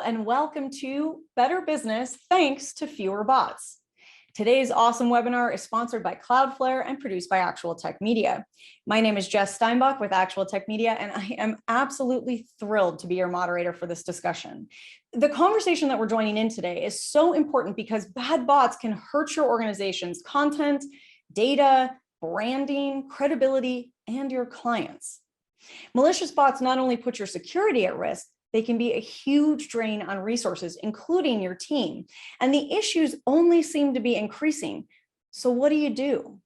and welcome to Better Business Thanks to Fewer Bots. Today's awesome webinar is sponsored by Cloudflare and produced by Actual Tech Media. My name is Jess Steinbach with Actual Tech Media, and I am absolutely thrilled to be your moderator for this discussion. The conversation that we're joining in today is so important because bad bots can hurt your organization's content, data, branding, credibility, and your clients. Malicious bots not only put your security at risk, they can be a huge drain on resources, including your team. And the issues only seem to be increasing. So what do?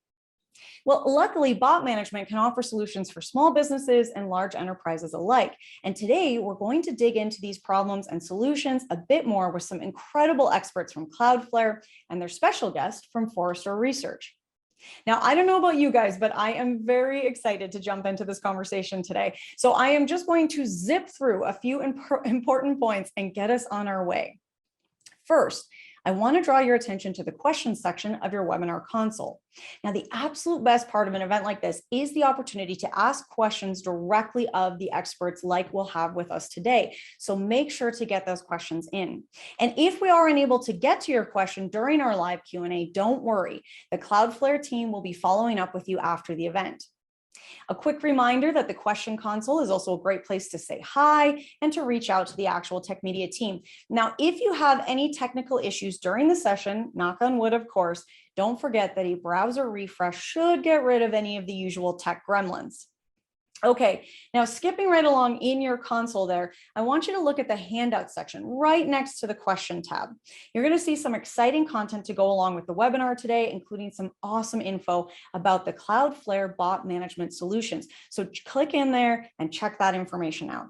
Well, luckily, bot management can offer solutions for small businesses and large enterprises alike. And today, we're going to dig into these problems and solutions a bit more with some incredible experts from Cloudflare and their special guest from Forrester Research. Now, I don't know about you guys, but I am very excited to jump into this conversation today. So I am just going to zip through a few important points and get us on our way. First, I want to draw your attention to the questions section of your webinar console. Now, the absolute best part of an event like this is the opportunity to ask questions directly of the experts like we'll have with us today. So make sure to get those questions in. And if we are unable to get to your question during our live Q&A, don't worry. The Cloudflare team will be following up with you after the event. A quick reminder that the question console is also a great place to say hi and to reach out to the Actual Tech Media team. Now, if you have any technical issues during the session, knock on wood, of course, don't forget that a browser refresh should get rid of any of the usual tech gremlins. Okay, now skipping right along in your console there, I want you to look at the handout section right next to the question tab. You're going to see some exciting content to go along with the webinar today, including some awesome info about the Cloudflare bot management solutions. So click in there and check that information out.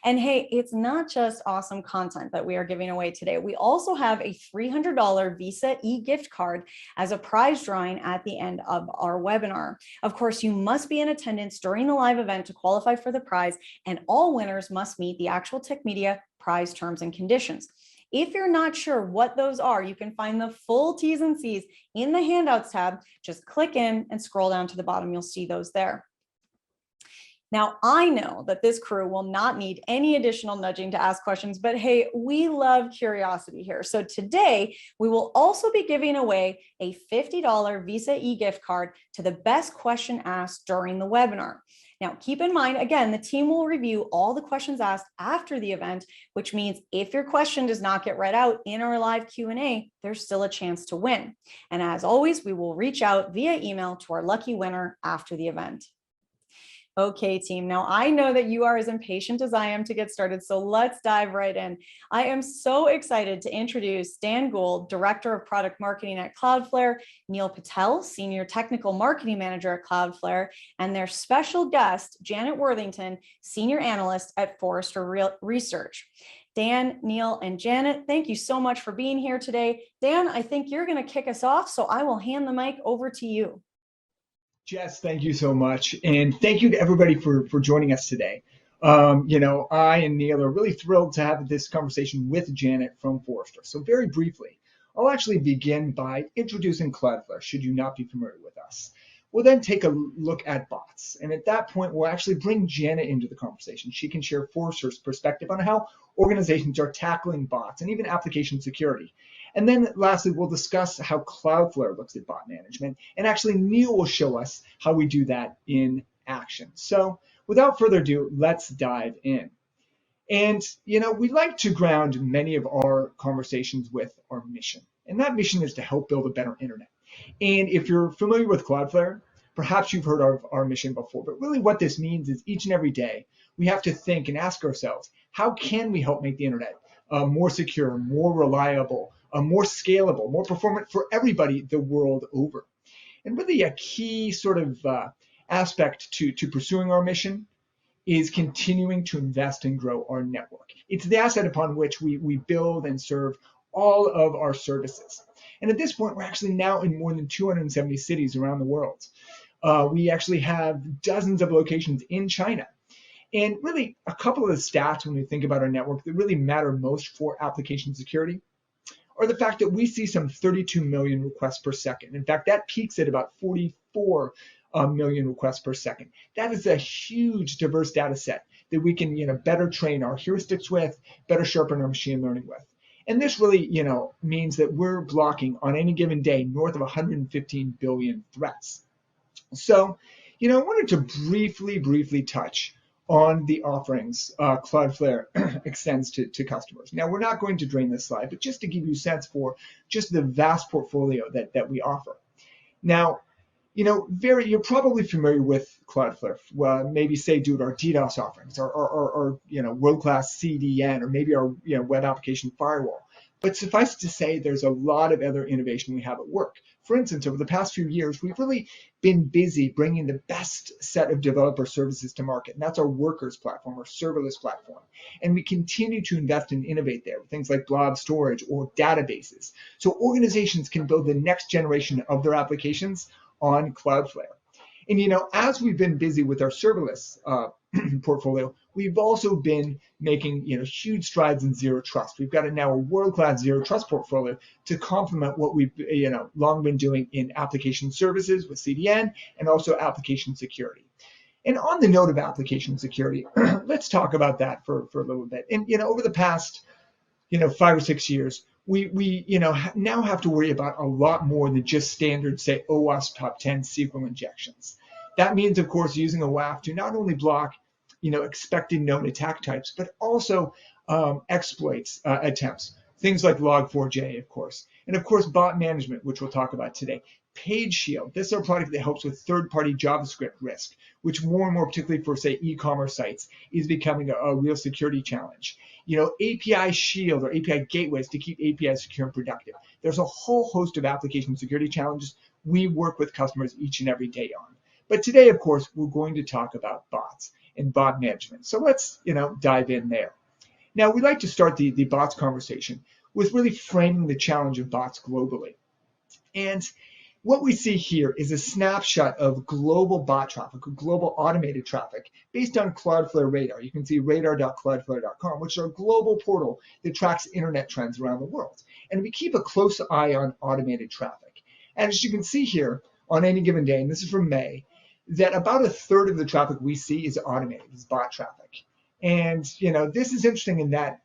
And hey, it's not just awesome content that we are giving away today. We also have a $300 Visa e-gift card as a prize drawing at the end of our webinar. Of course, you must be in attendance during the live event to qualify for the prize, and all winners must meet the Actual Tech Media prize terms and conditions. If you're not sure what those are, you can find the full T's and C's in the handouts tab. Just click in and scroll down to the bottom. You'll see those there. Now, I know that this crew will not need any additional nudging to ask questions, but hey, we love curiosity here. So today, we will also be giving away a $50 Visa e-gift card to the best question asked during the webinar. Now, keep in mind, again, the team will review all the questions asked after the event, which means if your question does not get read out in our live Q&A, there's still a chance to win. And as always, we will reach out via email to our lucky winner after the event. Okay, team. Now, I know that you are as impatient as I am to get started, so let's dive right in. I am so excited to introduce Dan Gould, Director of Product Marketing at Cloudflare, Neil Patel, Senior Technical Marketing Manager at Cloudflare, and their special guest, Janet Worthington, Senior Analyst at Forrester Research. Dan, Neil, and Janet, thank you so much for being here today. Dan, I think you're going to kick us off, so I will hand the mic over to you. Jess, thank you so much. And thank you to everybody for joining us today. I and Neil are really thrilled to have this conversation with Janet from Forrester. So very briefly, I'll actually begin by introducing Cloudflare, should you not be familiar with us. We'll then take a look at bots. And at that point, we'll actually bring Janet into the conversation. She can share Forrester's perspective on how organizations are tackling bots and even application security. And then lastly, we'll discuss how Cloudflare looks at bot management. And actually, Neil will show us how we do that in action. So without further ado, let's dive in. And, we like to ground many of our conversations with our mission. And that mission is to help build a better internet. And if you're familiar with Cloudflare, perhaps you've heard of our mission before. But really what this means is each and every day, we have to think and ask ourselves, how can we help make the internet more secure, more reliable, more scalable, more performant for everybody the world over? And really a key sort of aspect to pursuing our mission is continuing to invest and grow our network. It's the asset upon which we build and serve all of our services. And at this point, we're actually now in more than 270 cities around the world. We actually have dozens of locations in China. And really, a couple of the stats when we think about our network that really matter most for application security are the fact that we see some 32 million requests per second. In fact, that peaks at about 44 million requests per second. That is a huge diverse data set that we can, better train our heuristics with, better sharpen our machine learning with. And this really, means that we're blocking on any given day north of 115 billion threats. So, I wanted to briefly touch on the offerings Cloudflare extends to customers. Now, we're not going to drain this slide, but just to give you a sense for just the vast portfolio that we offer. Now, you're probably familiar with Cloudflare. Well, maybe say due to our DDoS offerings, or world-class CDN, or maybe our web application firewall. But suffice to say, there's a lot of other innovation we have at work. For instance, over the past few years, we've really been busy bringing the best set of developer services to market, and that's our Workers platform, our serverless platform. And we continue to invest and innovate there with things like blob storage or databases, so organizations can build the next generation of their applications on Cloudflare. And as we've been busy with our serverless portfolio, we've also been making huge strides in zero trust. We've got now a world-class zero trust portfolio to complement what we've long been doing in application services with CDN and also application security. And on the note of application security, let's talk about that for a little bit. And over the past 5 or 6 years, we now have to worry about a lot more than just standard, say, OWASP top 10 SQL injections. That means, of course, using a WAF to not only block expected known attack types, but also exploits attempts, things like Log4j, of course, and of course bot management, which we'll talk about today. Page Shield, this is our product that helps with third-party JavaScript risk, which more and more, particularly for, say, e-commerce sites, is becoming a real security challenge. API Shield or API gateways to keep APIs secure and productive. There's a whole host of application security challenges we work with customers each and every day on. But today, of course, we're going to talk about bots and bot management. So let's, dive in there. Now, we'd like to start the bots conversation with really framing the challenge of bots globally. And what we see here is a snapshot of global bot traffic, global automated traffic, based on Cloudflare Radar. You can see radar.cloudflare.com, which is our global portal that tracks internet trends around the world. And we keep a close eye on automated traffic. And as you can see here, on any given day, and this is from May, that about a third of the traffic we see is automated, is bot traffic. And this is interesting in that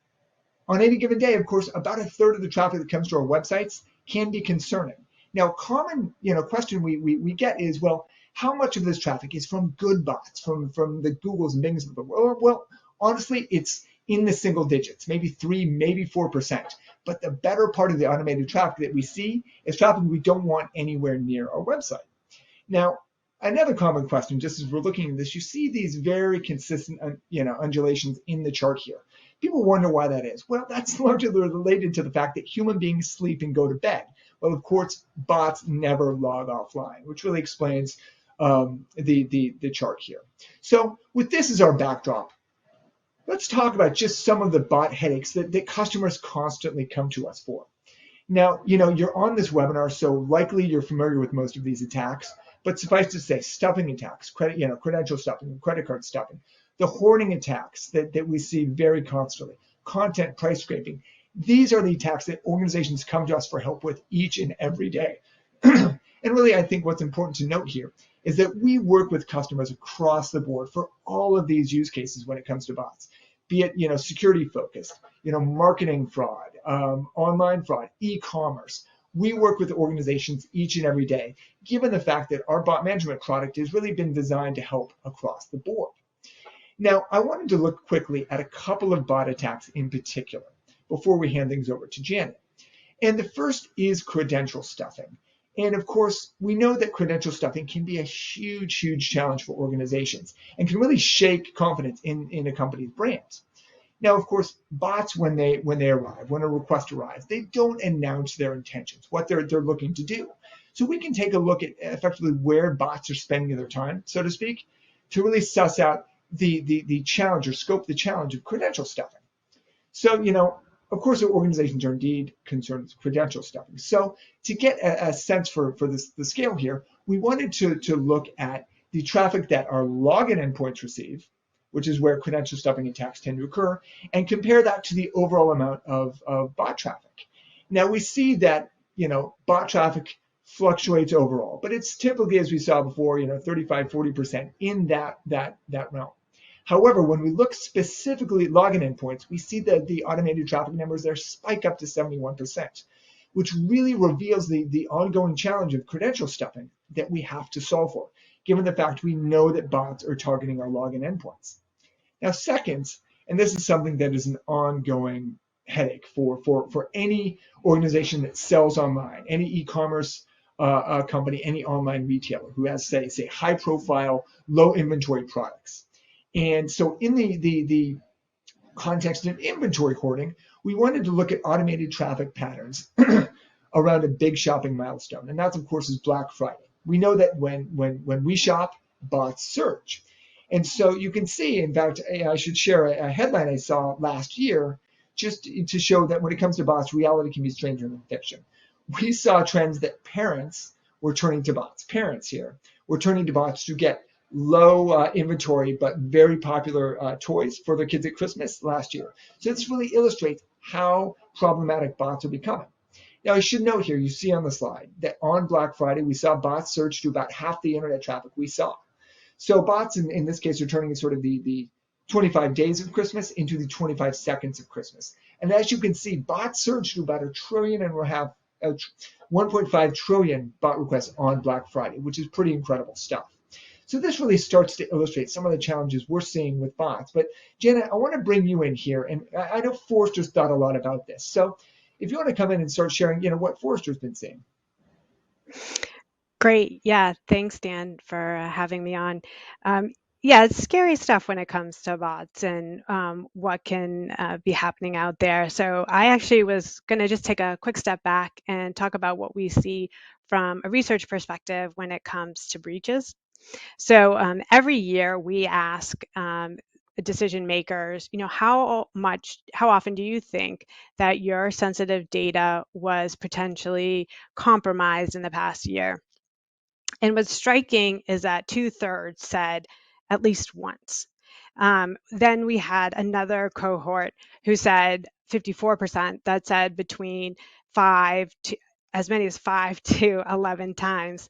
on any given day, of course, about a third of the traffic that comes to our websites can be concerning. Now, a common question we get is, well, how much of this traffic is from good bots, from the Googles and Bings of the world? Well, honestly, it's in the single digits, maybe 3, maybe 4%. But the better part of the automated traffic that we see is traffic we don't want anywhere near our website. Now, another common question, just as we're looking at this, you see these very consistent, undulations in the chart here. People wonder why that is. Well, that's largely related to the fact that human beings sleep and go to bed. Well, of course, bots never log offline, which really explains the chart here. So with this as our backdrop, let's talk about just some of the bot headaches that customers constantly come to us for. Now, you're on this webinar, so likely you're familiar with most of these attacks, but suffice to say, stuffing attacks, credential stuffing, credit card stuffing, the hoarding attacks that we see very constantly, content price scraping. These are the attacks that organizations come to us for help with each and every day. And really, I think what's important to note here is that we work with customers across the board for all of these use cases when it comes to bots, be it security focused, marketing fraud, online fraud, e-commerce. We work with organizations each and every day, given the fact that our bot management product has really been designed to help across the board. Now, I wanted to look quickly at a couple of bot attacks in particular before we hand things over to Janet. And the first is credential stuffing. And of course, we know that credential stuffing can be a huge challenge for organizations and can really shake confidence in a company's brand. Now, of course, bots, when they arrive, when a request arrives, they don't announce their intentions, what they're looking to do. So we can take a look at effectively where bots are spending their time, so to speak, to really suss out the challenge or scope the challenge of credential stuffing. So, of course, our organizations are indeed concerned with credential stuffing. So to get a sense for the scale here, we wanted to look at the traffic that our login endpoints receive, which is where credential stuffing attacks tend to occur, and compare that to the overall amount of bot traffic. Now we see that, bot traffic fluctuates overall, but it's typically, as we saw before, 35, 40% in that realm. However, when we look specifically at login endpoints, we see that the automated traffic numbers there spike up to 71%, which really reveals the ongoing challenge of credential stuffing that we have to solve for, given the fact we know that bots are targeting our login endpoints. Now, second, and this is something that is an ongoing headache for any organization that sells online, any e-commerce company, any online retailer who has, say high profile, low inventory products. And so in the context of inventory hoarding, we wanted to look at automated traffic patterns around a big shopping milestone. And that, of course, is Black Friday. We know that when we shop, bots surge. And so you can see, in fact, I should share a headline I saw last year just to show that when it comes to bots, reality can be stranger than fiction. We saw trends that parents were turning to bots. Parents here were turning to bots to get low inventory but very popular toys for their kids at Christmas last year. So this really illustrates how problematic bots are becoming. Now, I should note here, you see on the slide, that on Black Friday, we saw bots surge to about half the internet traffic we saw. So bots, in this case, are turning sort of the 25 days of Christmas into the 25 seconds of Christmas. And as you can see, bots surged to about 1 trillion, and we'll have 1.5 trillion bot requests on Black Friday, which is pretty incredible stuff. So this really starts to illustrate some of the challenges we're seeing with bots. But Janet, I want to bring you in here, and I know Forrester's thought a lot about this. So if you want to come in and start sharing, what Forrester's been seeing. Great. Yeah. Thanks, Dan, for having me on. Yeah, it's scary stuff when it comes to bots and what can be happening out there. So I actually was going to just take a quick step back and talk about what we see from a research perspective when it comes to breaches. So every year we ask decision makers, how often do you think that your sensitive data was potentially compromised in the past year? And what's striking is that 2/3 said at least once. Then we had another cohort who said 54% that said between as many as 5 to 11 times.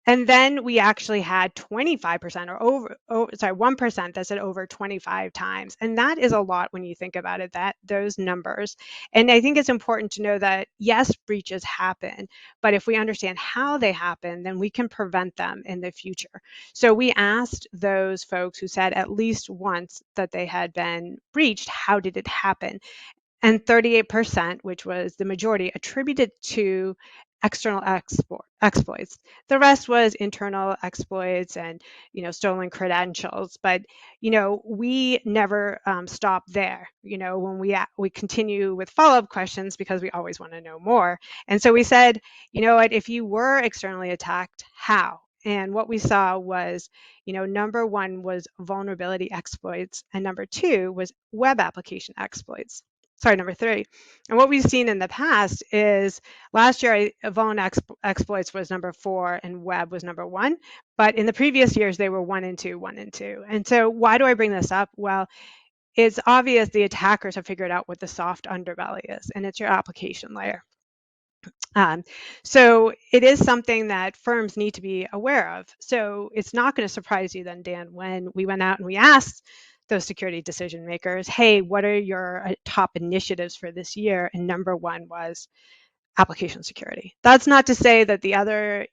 And then we actually had 25% or 1% that said over 25 times. And that is a lot when you think about it, those numbers. And I think it's important to know that, yes, breaches happen, but if we understand how they happen, then we can prevent them in the future. So we asked those folks who said at least once that they had been breached, how did it happen? And 38%, which was the majority, attributed to external exploits. The rest was internal exploits and stolen credentials. But we never stop there. When we continue with follow-up questions because we always want to know more. And so we said, what, if you were externally attacked, how? And what we saw was, number one was vulnerability exploits, and number two was web application exploits. Number three. And what we've seen in the past is last year, vuln exploits was number 4 and web was number 1. But in the previous years, they were 1 and 2, 1 and 2. And so why do I bring this up? Well, it's obvious the attackers have figured out what the soft underbelly is, and it's your application layer. So it is something that firms need to be aware of. So it's not going to surprise you then, Dan, when we went out and we asked those security decision makers, hey, what are your top initiatives for this year? And number 1 was application security. That's not to say that the other,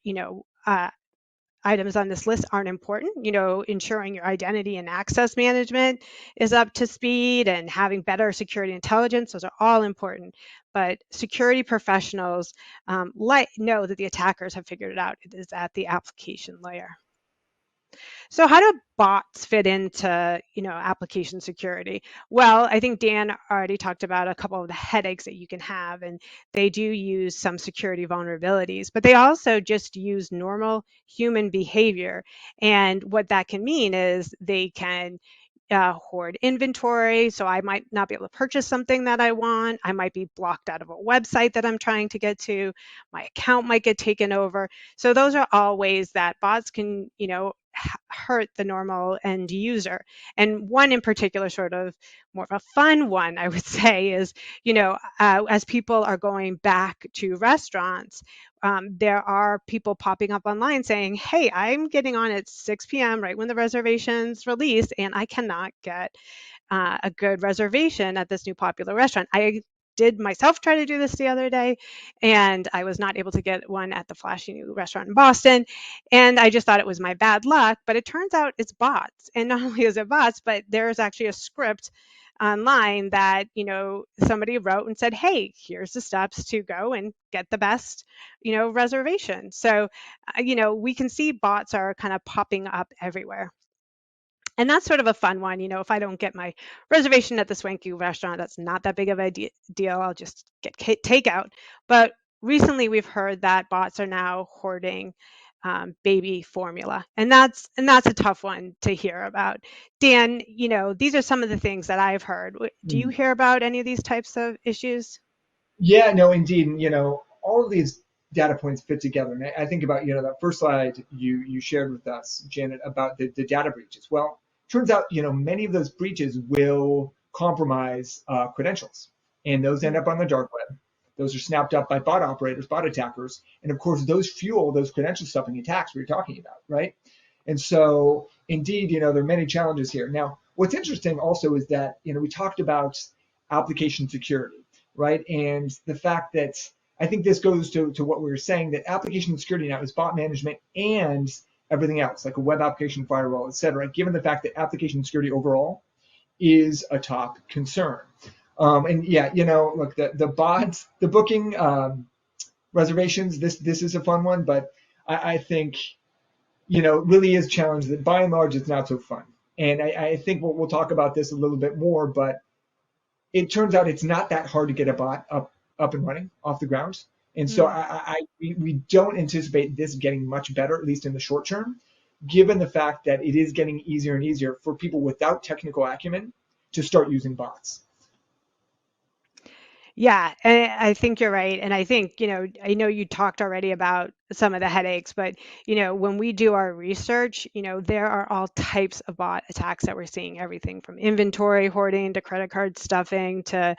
items on this list aren't important. Ensuring your identity and access management is up to speed and having better security intelligence, those are all important. But security professionals know that the attackers have figured it out. It is at the application layer. So how do bots fit into, application security? Well, I think Dan already talked about a couple of the headaches that you can have, and they do use some security vulnerabilities, but they also just use normal human behavior. And what that can mean is they can hoard inventory. So I might not be able to purchase something that I want. I might be blocked out of a website that I'm trying to get to. My account might get taken over. So those are all ways that bots can, hurt the normal end user. And one in particular, sort of more of a fun one, I would say, is, as people are going back to restaurants, there are people popping up online saying, hey, I'm getting on at 6 p.m. right when the reservations release, and I cannot get a good reservation at this new popular restaurant. I did myself try to do this the other day, and I was not able to get one at the flashy new restaurant in Boston. And I just thought it was my bad luck, but it turns out it's bots. And not only is it bots, but there's actually a script online that, somebody wrote and said, hey, here's the steps to go and get the best, reservation. So, we can see bots are kind of popping up everywhere. And that's sort of a fun one. If I don't get my reservation at the swanky restaurant, that's not that big of a deal. I'll just get takeout. But recently we've heard that bots are now hoarding baby formula. And that's a tough one to hear about. Dan, these are some of the things that I've heard. Do you hear about any of these types of issues? Yeah, no, indeed. And, all of these data points fit together. And I think about, that first slide you shared with us, Janet, about the data breaches. Well, turns out, many of those breaches will compromise credentials, and those end up on the dark web. Those are snapped up by bot operators, bot attackers. And of course, those fuel those credential stuffing attacks we were talking about, right? And so indeed, there are many challenges here. Now, what's interesting also is that, we talked about application security, right? And the fact that I think this goes to what we were saying, that application security now is bot management and everything else, like a web application firewall, et cetera, given the fact that application security overall is a top concern. And yeah, look, the bots, the booking reservations, this is a fun one, but I think, really is challenged that by and large, it's not so fun. And I think we'll talk about this a little bit more, but it turns out it's not that hard to get a bot up and running off the ground. And so we don't anticipate this getting much better, at least in the short term, given the fact that it is getting easier and easier for people without technical acumen to start using bots. Yeah, and I think you're right. And I think, I know you talked already about some of the headaches, but, when we do our research, there are all types of bot attacks that we're seeing, everything from inventory hoarding to credit card stuffing to,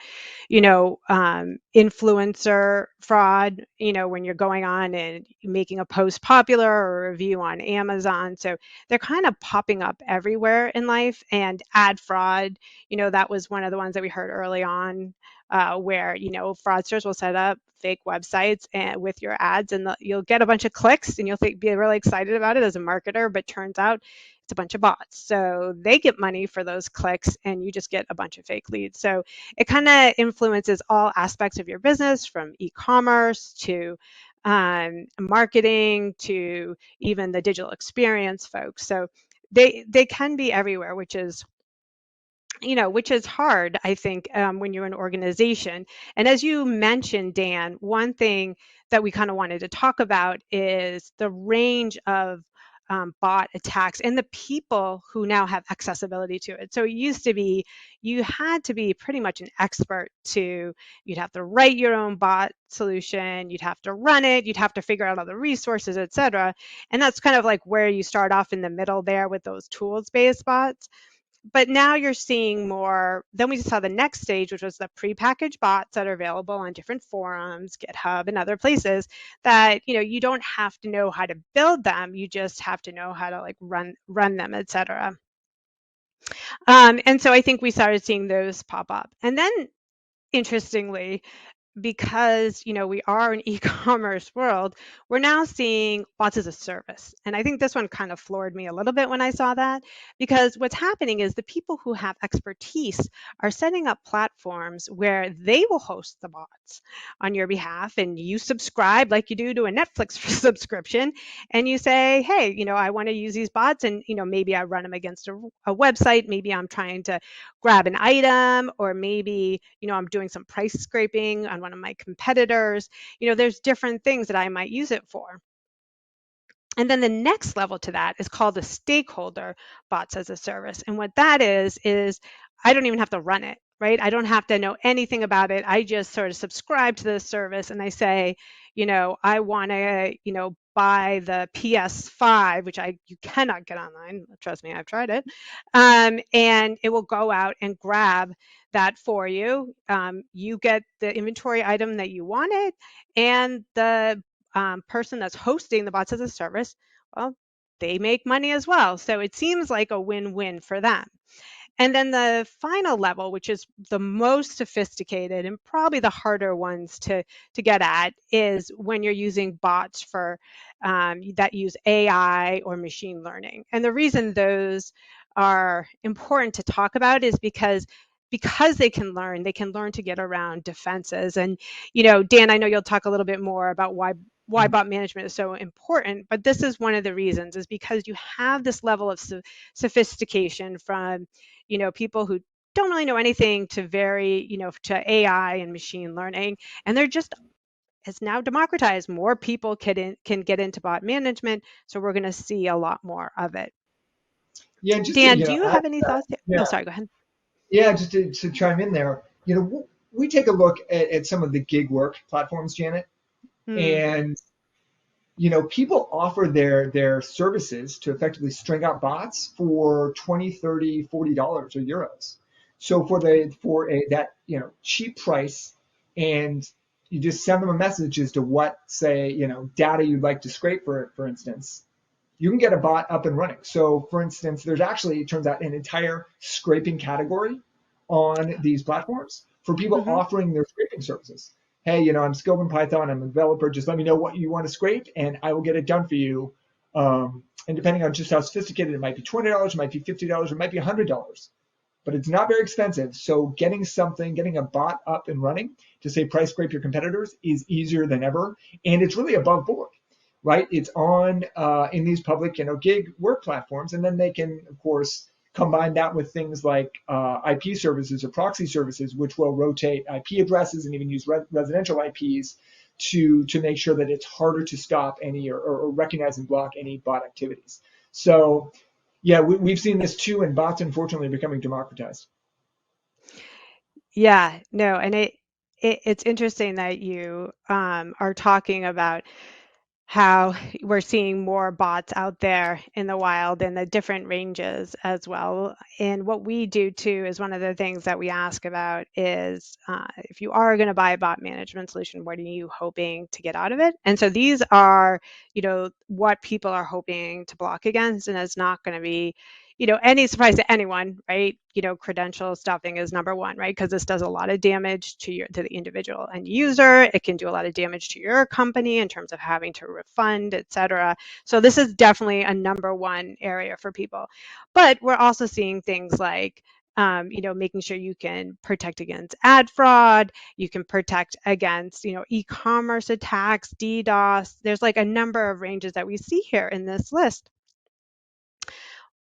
influencer fraud, when you're going on and making a post popular or a review on Amazon. So they're kind of popping up everywhere in life. And ad fraud, that was one of the ones that we heard early on. Where fraudsters will set up fake websites and with your ads, and you'll get a bunch of clicks, and you'll be really excited about it as a marketer. But turns out it's a bunch of bots, so they get money for those clicks, and you just get a bunch of fake leads. So it kind of influences all aspects of your business, from e-commerce to marketing to even the digital experience folks. So they can be everywhere, which is hard, I think, when you're an organization. And as you mentioned, Dan, one thing that we kind of wanted to talk about is the range of bot attacks and the people who now have accessibility to it. So it used to be you had to be pretty much an expert you'd have to write your own bot solution, you'd have to run it, you'd have to figure out all the resources, et cetera. And that's kind of like where you start off in the middle there with those tools-based bots. But now you're seeing more. Then we saw the next stage, which was the prepackaged bots that are available on different forums, GitHub, and other places that, you don't have to know how to build them. You just have to know how to like run them, et cetera. And so I think we started seeing those pop up. And then interestingly, because we are an e-commerce world, we're now seeing bots as a service. And I think this one kind of floored me a little bit when I saw that, because what's happening is the people who have expertise are setting up platforms where they will host the bots on your behalf, and you subscribe like you do to a Netflix subscription, and you say, hey, I want to use these bots, and maybe I run them against a website, maybe I'm trying to grab an item, or maybe I'm doing some price scraping on one of my competitors. There's different things that I might use it for. And then the next level to that is called a stakeholder bots as a service. And what that is I don't even have to run it, right? I don't have to know anything about it. I just sort of subscribe to the service, and I say, I want to, buy the PS5, which you cannot get online. Trust me, I've tried it. And it will go out and grab that for you. You get the inventory item that you wanted, and the person that's hosting the bots as a service, well, they make money as well. So it seems like a win-win for them. And then the final level, which is the most sophisticated and probably the harder ones to get at, is when you're using bots for that use AI or machine learning. And the reason those are important to talk about is because they can learn to get around defenses. And Dan, I know you'll talk a little bit more about why bot management is so important, but this is one of the reasons, is because you have this level of sophistication from people who don't really know anything to to AI and machine learning, and they're just, it's now democratized. More people can get into bot management, so we're going to see a lot more of it. Yeah, just Dan, do you have any thoughts? yeah. Oh, sorry, go ahead. Yeah, just to chime in there, we take a look at some of the gig work platforms, Janet, and people offer their services to effectively string out bots for $20, $30, $40 or euros. So for that cheap price, and you just send them a message as to what, say, data you'd like to scrape, for instance, you can get a bot up and running. So for instance, there's actually, it turns out, an entire scraping category on these platforms for people offering their scraping services. Hey, I'm skilled in Python, I'm a developer, just let me know what you want to scrape and I will get it done for you. And depending on just how sophisticated, it might be $20, it might be $50, it might be $100, but it's not very expensive. So getting a bot up and running to, say, price scrape your competitors is easier than ever. And it's really above board, right? It's on in these public, gig work platforms. And then they can, of course, combine that with things like IP services or proxy services, which will rotate IP addresses and even use residential IPs to make sure that it's harder to stop any or recognize and block any bot activities. So, yeah, we've seen this too, and bots, unfortunately, are becoming democratized. Yeah, no, and it's interesting that you are talking about how we're seeing more bots out there in the wild in the different ranges as well. And what we do too is, one of the things that we ask about is, if you are going to buy a bot management solution, what are you hoping to get out of it? And so these are, what people are hoping to block against, and it's not going to be any surprise to anyone, right? Credential stuffing is number one, right? Because this does a lot of damage to the individual end user. It can do a lot of damage to your company in terms of having to refund, et cetera. So this is definitely a number one area for people. But we're also seeing things like, making sure you can protect against ad fraud, you can protect against, e-commerce attacks, DDoS. There's like a number of ranges that we see here in this list.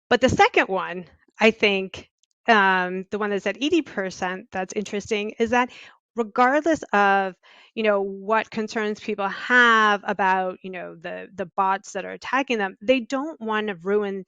But the second one, I think, the one that's at 80%, that's interesting, is that regardless of, what concerns people have about, the bots that are attacking them, they don't want to ruin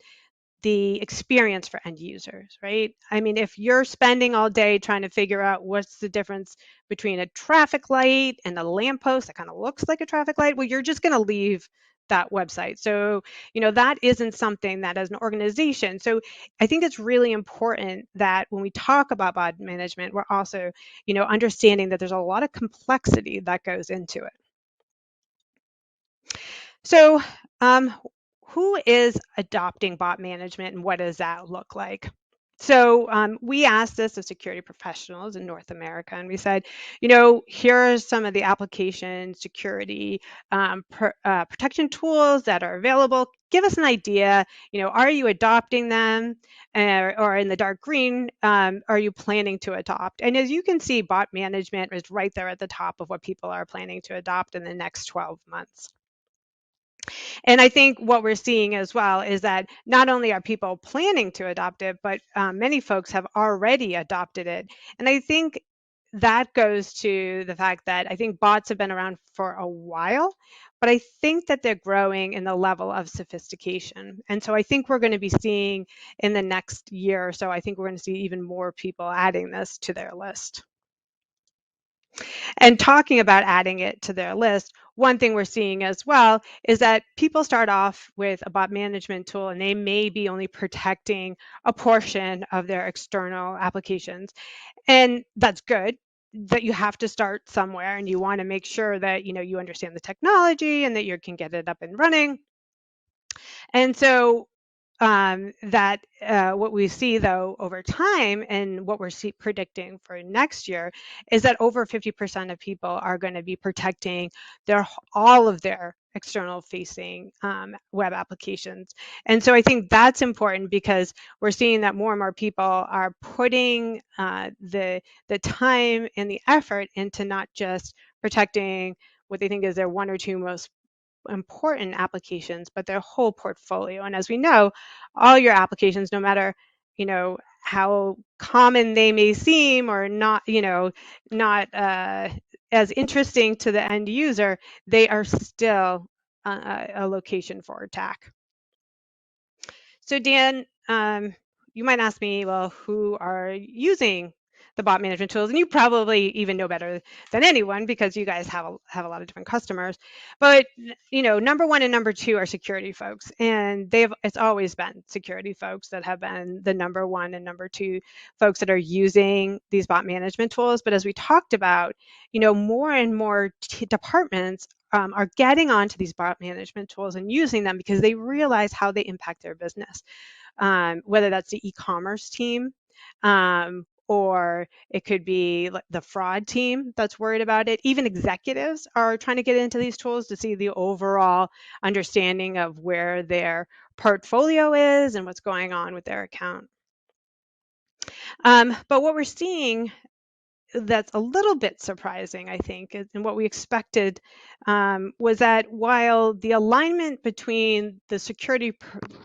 the experience for end users, right? I mean, if you're spending all day trying to figure out what's the difference between a traffic light and a lamppost that kind of looks like a traffic light, well, you're just going to leave that website. So, that isn't something that, as an organization. So I think it's really important that when we talk about bot management, we're also, understanding that there's a lot of complexity that goes into it. So, who is adopting bot management, and what does that look like? So we asked this of security professionals in North America, and we said, here are some of the application security protection tools that are available. Give us an idea, are you adopting them? Or in the dark green, are you planning to adopt? And as you can see, bot management is right there at the top of what people are planning to adopt in the next 12 months. And I think what we're seeing as well is that not only are people planning to adopt it, but many folks have already adopted it. And I think that goes to the fact that I think bots have been around for a while, but I think that they're growing in the level of sophistication. And so I think we're going to be seeing in the next year or so, I think we're going to see even more people adding this to their list. And talking about adding it to their list, one thing we're seeing as well is that people start off with a bot management tool and they may be only protecting a portion of their external applications. And that's good, that you have to start somewhere, and you want to make sure that you understand the technology and that you can get it up and running. And so that what we see though over time, and what we're predicting for next year, is that over 50% of people are going to be protecting all of their external facing web applications. And so I think that's important, because we're seeing that more and more people are putting the time and the effort into not just protecting what they think is their one or two most important applications, but their whole portfolio. And as we know, all your applications, no matter how common they may seem, or not not as interesting to the end user, they are still a location for attack. So Dan, you might ask me, well, who are using the bot management tools? And you probably even know better than anyone, because you guys have a lot of different customers. But number one and number two are security folks, and it's always been security folks that have been the number one and number two folks that are using these bot management tools. But as we talked about, more and more departments are getting onto these bot management tools and using them because they realize how they impact their business, whether that's the e-commerce team, or it could be the fraud team that's worried about it. Even executives are trying to get into these tools to see the overall understanding of where their portfolio is and what's going on with their account. But what we're seeing that's a little bit surprising, I think, and what we expected, was that while the alignment between the security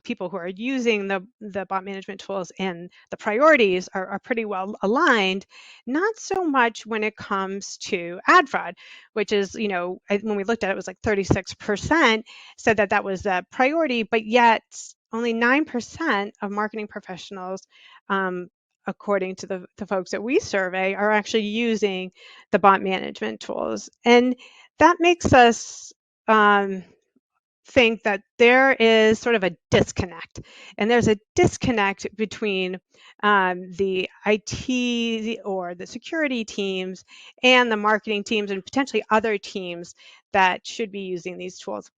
people who are using the bot management tools and the priorities are pretty well aligned, not so much when it comes to ad fraud, which is, when we looked at it, it was like 36% said that was a priority, but yet only 9% of marketing professionals, according to the folks that we survey, are actually using the bot management tools. And that makes us think that there is sort of a disconnect. And there's a disconnect between the IT or the security teams and the marketing teams, and potentially other teams that should be using these tools.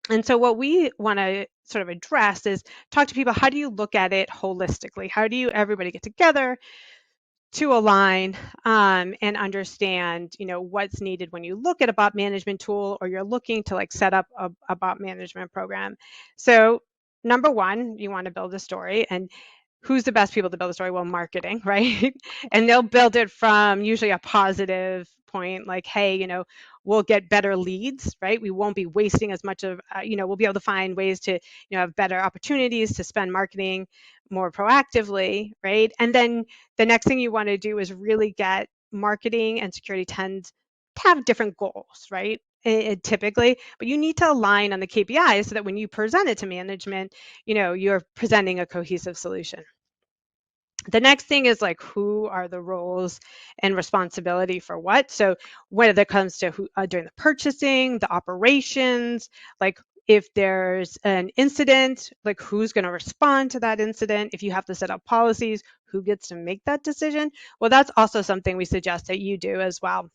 And so what we want to sort of address is talk to people, how do you look at it holistically? How do you everybody get together to align and understand, what's needed when you look at a bot management tool, or you're looking to set up a bot management program? So number one, you want to build a story. And who's the best people to build a story? Well, marketing, right? And they'll build it from usually a positive point, like, hey, we'll get better leads, right? We won't be wasting as much of, we'll be able to find ways to, have better opportunities to spend marketing more proactively, right? And then the next thing you want to do is really get marketing and security tend to have different goals, right? Typically, but you need to align on the KPIs so that when you present it to management, you're presenting a cohesive solution. The next thing is who are the roles and responsibility for what? So when it comes to who during the purchasing, the operations, if there's an incident, who's going to respond to that incident? If you have to set up policies, who gets to make that decision? Well, that's also something we suggest that you do as well.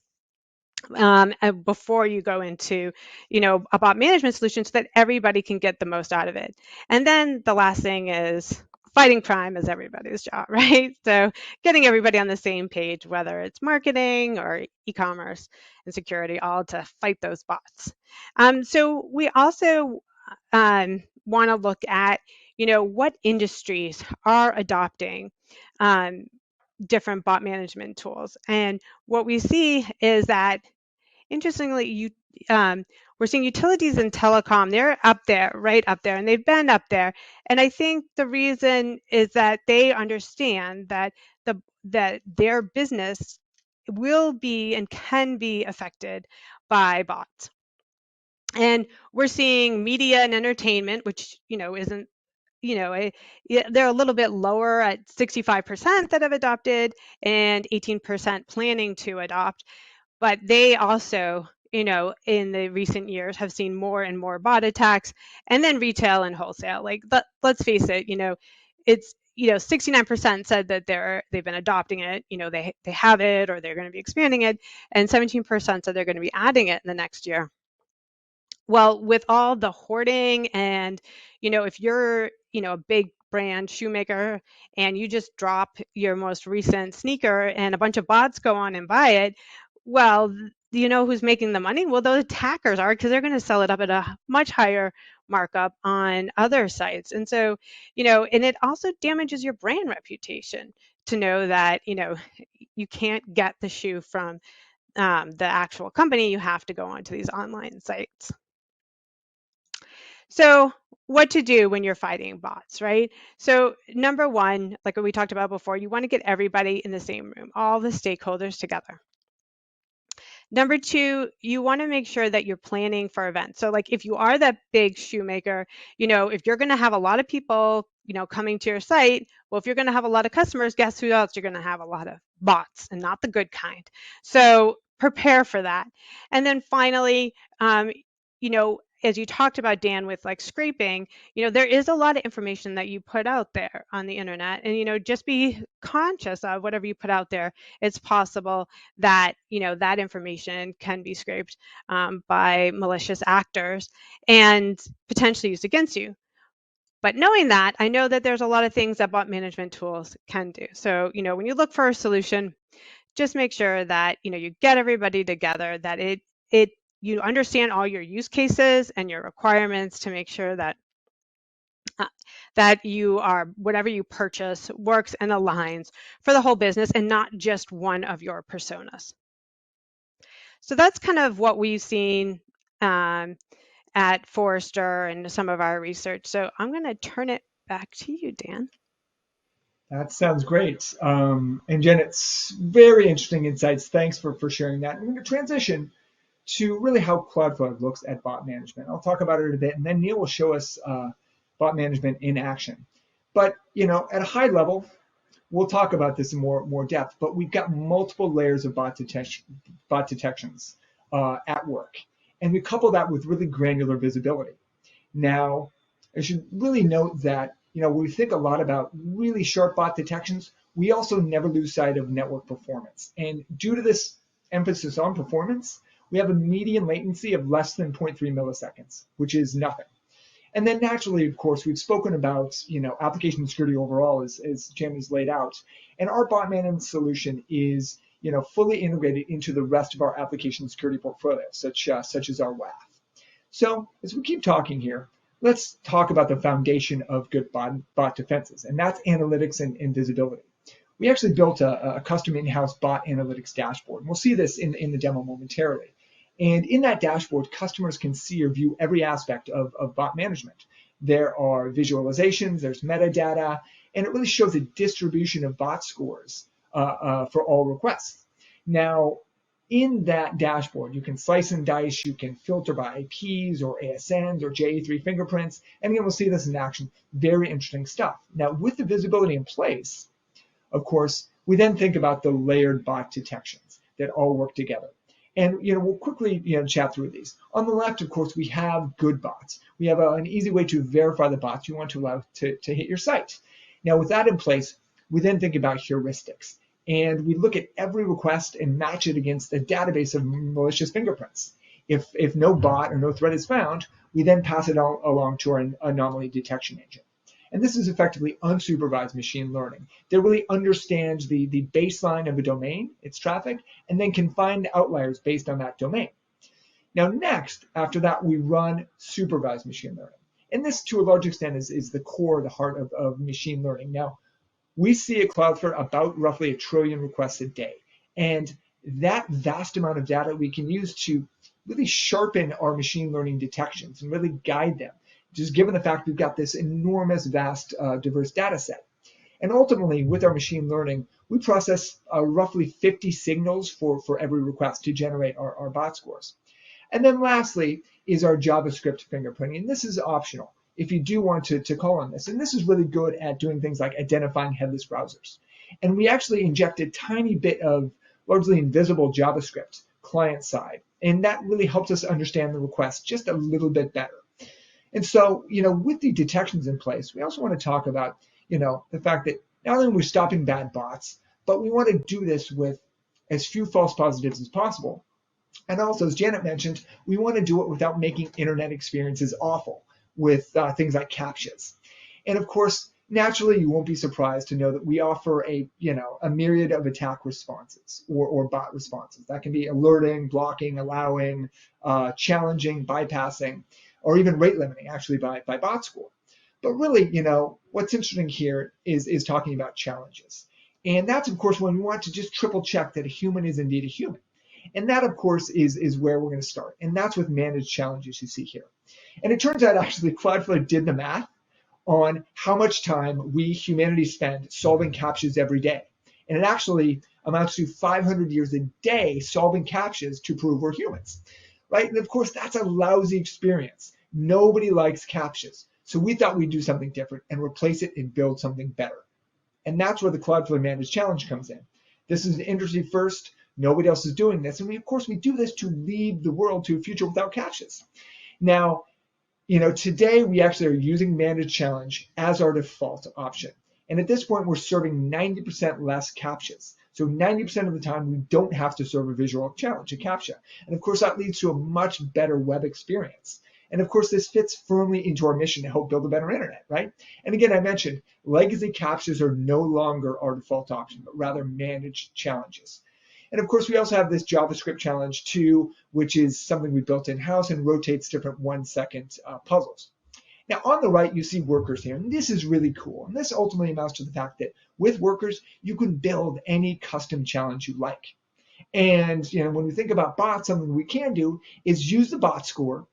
Before you go into, a bot management solution, so that everybody can get the most out of it. And then the last thing is fighting crime is everybody's job, right? So getting everybody on the same page, whether it's marketing or e-commerce and security, all to fight those bots. So we also want to look at, what industries are adopting different bot management tools. And what we see is that, interestingly, we're seeing utilities and telecom, they're up there, right up there, and they've been up there. And I think the reason is that they understand that that their business will be and can be affected by bots. And we're seeing media and entertainment, which, isn't, they're a little bit lower at 65% that have adopted and 18% planning to adopt. But they also, in the recent years have seen more and more bot attacks, and then retail and wholesale. Like, let's face it, it's 69% said that they've been adopting it, they have it or they're going to be expanding it, and 17% said they're going to be adding it in the next year. Well, with all the hoarding and, if you're, a big brand shoemaker and you just drop your most recent sneaker and a bunch of bots go on and buy it, well, you know who's making the money? Well, those attackers are, because they're going to sell it up at a much higher markup on other sites. And so, and it also damages your brand reputation to know that, you can't get the shoe from the actual company. You have to go onto these online sites. So what to do when you're fighting bots, right? So number one, like what we talked about before, you want to get everybody in the same room, all the stakeholders together. Number two, you want to make sure that you're planning for events. So like if you are that big shoemaker, if you're going to have a lot of people, coming to your site, well, if you're going to have a lot of customers, guess who else? You're going to have a lot of bots, and not the good kind. So prepare for that. And then finally, as you talked about, Dan, with like scraping, there is a lot of information that you put out there on the internet, and just be conscious of whatever you put out there. It's possible that that information can be scraped by malicious actors and potentially used against you. But knowing that, I know that there's a lot of things that bot management tools can do. So when you look for a solution, just make sure that you get everybody together, that you understand all your use cases and your requirements to make sure that whatever you purchase works and aligns for the whole business and not just one of your personas. So that's kind of what we've seen at Forrester and some of our research. So I'm going to turn it back to you, Dan. That sounds great. And Janet's very interesting insights. Thanks for sharing that. I'm going to transition to really how Cloudflare looks at bot management. I'll talk about it a bit, and then Neil will show us bot management in action. But at a high level, we'll talk about this in more depth. But we've got multiple layers of bot detections at work, and we couple that with really granular visibility. Now, I should really note that when we think a lot about really sharp bot detections, we also never lose sight of network performance. And due to this emphasis on performance, we have a median latency of less than 0.3 milliseconds, which is nothing. And then naturally, of course, we've spoken about application security overall, as Jim has laid out. And our bot management solution is fully integrated into the rest of our application security portfolio, such as our WAF. So as we keep talking here, let's talk about the foundation of good bot defenses, and that's analytics and visibility. We actually built a custom in-house bot analytics dashboard. And we'll see this in the demo momentarily. And in that dashboard, customers can see or view every aspect of bot management. There are visualizations, there's metadata, and it really shows a distribution of bot scores for all requests. Now, in that dashboard, you can slice and dice, you can filter by IPs or ASNs or JA3 fingerprints, and again, we'll see this in action. Very interesting stuff. Now, with the visibility in place, of course, we then think about the layered bot detections that all work together. And we'll quickly chat through these. On the left, of course, we have good bots. We have an easy way to verify the bots you want to allow to hit your site. Now, with that in place, we then think about heuristics. And we look at every request and match it against a database of malicious fingerprints. If no bot or no threat is found, we then pass it along to our anomaly detection engine. And this is effectively unsupervised machine learning that really understands the baseline of a domain, its traffic, and then can find outliers based on that domain. Now next, after that, we run supervised machine learning. And this, to a large extent, is the core, the heart of machine learning. Now, we see at Cloudflare about roughly 1 trillion requests a day. And that vast amount of data we can use to really sharpen our machine learning detections and really guide them, just given the fact we've got this enormous, vast, diverse data set. And ultimately, with our machine learning, we process roughly 50 signals for every request to generate our bot scores. And then lastly is our JavaScript fingerprinting. And this is optional if you do want to call on this. And this is really good at doing things like identifying headless browsers. And we actually inject a tiny bit of largely invisible JavaScript client side. And that really helps us understand the request just a little bit better. And so, with the detections in place, we also want to talk about, the fact that not only we're stopping bad bots, but we want to do this with as few false positives as possible. And also, as Janet mentioned, we want to do it without making internet experiences awful with things like CAPTCHAs. And of course, naturally, you won't be surprised to know that we offer a myriad of attack responses or bot responses. That can be alerting, blocking, allowing, challenging, bypassing, or even rate limiting, actually by bot score. But really, what's interesting here is talking about challenges. And that's, of course, when we want to just triple check that a human is indeed a human. And that, of course, is where we're going to start. And that's with managed challenges you see here. And it turns out, actually, Cloudflare did the math on how much time we, humanity, spend solving CAPTCHAs every day. And it actually amounts to 500 years a day solving CAPTCHAs to prove we're humans, right? And, of course, that's a lousy experience. Nobody likes CAPTCHAs. So we thought we'd do something different and replace it and build something better. And that's where the Cloudflare Managed Challenge comes in. This is an industry first. Nobody else is doing this. And we do this to lead the world to a future without CAPTCHAs. Now, today we actually are using Managed Challenge as our default option. And at this point, we're serving 90% less CAPTCHAs. So 90% of the time, we don't have to serve a visual challenge, a CAPTCHA. And of course, that leads to a much better web experience. And of course, this fits firmly into our mission to help build a better internet, right? And again, I mentioned legacy CAPTCHAs are no longer our default option, but rather managed challenges. And of course, we also have this JavaScript challenge too, which is something we built in-house and rotates different 1-second puzzles. Now, on the right, you see workers here, and this is really cool. And this ultimately amounts to the fact that with workers, you can build any custom challenge you like. And when we think about bots, something we can do is use the bot score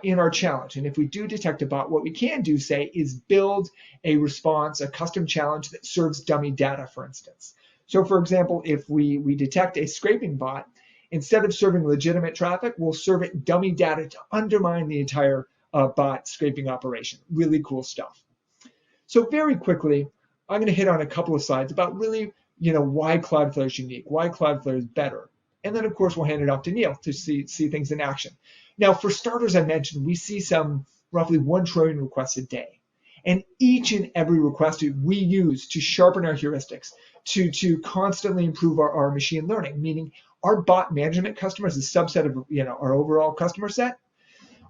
in our challenge. And if we do detect a bot, what we can do, say, is build a response, a custom challenge that serves dummy data, for instance. So, for example, if we detect a scraping bot, instead of serving legitimate traffic, we'll serve it dummy data to undermine the entire bot scraping operation. Really cool stuff. So very quickly, I'm going to hit on a couple of slides about really, why Cloudflare is unique, why Cloudflare is better. And then, of course, we'll hand it off to Neil to see things in action. Now, for starters, I mentioned we see some roughly 1 trillion requests a day. And each and every request we use to sharpen our heuristics, to constantly improve our machine learning, meaning our bot management customers, a subset of our overall customer set,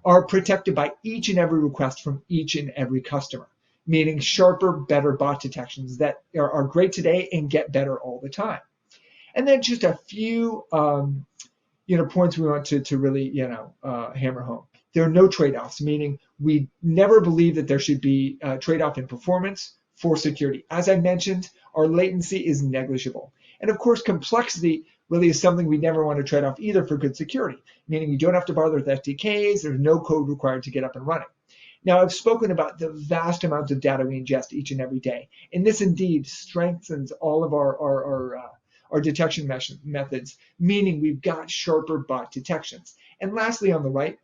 are protected by each and every request from each and every customer, meaning sharper, better bot detections that are great today and get better all the time. And then just a few points we want to really hammer home. There are no trade-offs, meaning we never believe that there should be a trade-off in performance for security. As I mentioned, our latency is negligible. And of course, complexity really is something we never want to trade off either for good security, meaning you don't have to bother with SDKs, there's no code required to get up and running. Now, I've spoken about the vast amounts of data we ingest each and every day, and this indeed strengthens all of our detection methods, meaning we've got sharper bot detections. And lastly, on the right,